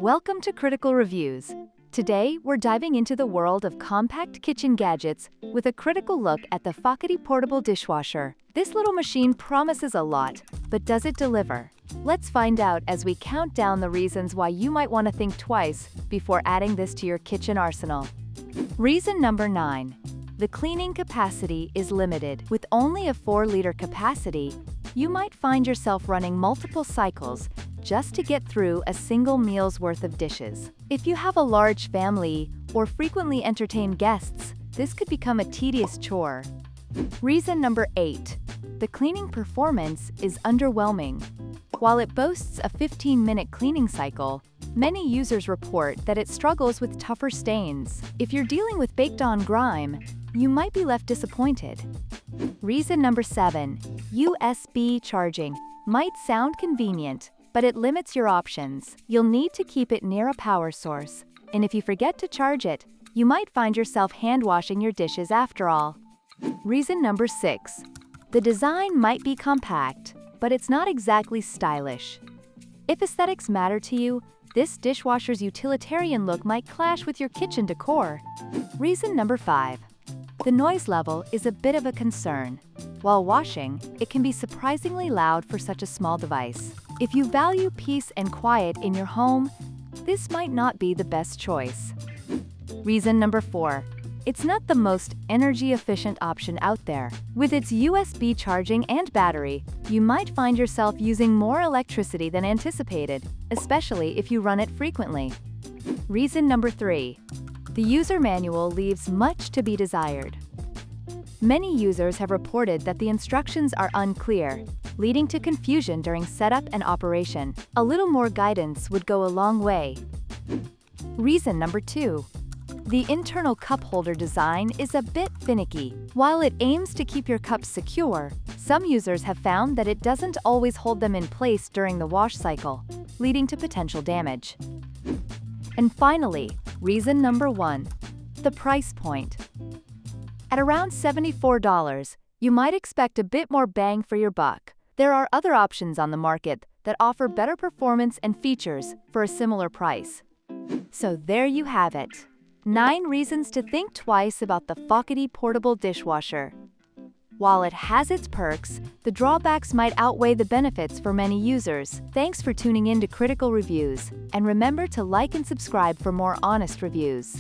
Welcome to Critical Reviews. Today, we're diving into the world of compact kitchen gadgets with a critical look at the Fockety portable dishwasher. This little machine promises a lot, but does it deliver? Let's find out as we count down the reasons why you might want to think twice before adding this to your kitchen arsenal. Reason number 9. The cleaning capacity is limited. With only a 4-liter capacity, you might find yourself running multiple cycles just to get through a single meal's worth of dishes. If you have a large family or frequently entertain guests, this could become a tedious chore. Reason number 8. The cleaning performance is underwhelming. While it boasts a 15-minute cleaning cycle, many users report that it struggles with tougher stains. If you're dealing with baked-on grime, you might be left disappointed. Reason number 7. USB charging might sound convenient, but it limits your options. You'll need to keep it near a power source, and if you forget to charge it, you might find yourself hand-washing your dishes after all. Reason number 6. The design might be compact, but it's not exactly stylish. If aesthetics matter to you, this dishwasher's utilitarian look might clash with your kitchen decor. Reason number 5. The noise level is a bit of a concern. While washing, it can be surprisingly loud for such a small device. If you value peace and quiet in your home, this might not be the best choice. Reason number 4. It's not the most energy-efficient option out there. With its USB charging and battery, you might find yourself using more electricity than anticipated, especially if you run it frequently. Reason number 3. The user manual leaves much to be desired. Many users have reported that the instructions are unclear, leading to confusion during setup and operation. A little more guidance would go a long way. Reason number 2. The internal cup holder design is a bit finicky. While it aims to keep your cups secure, some users have found that it doesn't always hold them in place during the wash cycle, leading to potential damage. And finally, reason number 1. The price point. At around $74, you might expect a bit more bang for your buck. There are other options on the market that offer better performance and features for a similar price. So there you have it. 9 reasons to think twice about the Fockety portable dishwasher. While it has its perks, the drawbacks might outweigh the benefits for many users. Thanks for tuning in to Critical Reviews, and remember to like and subscribe for more honest reviews.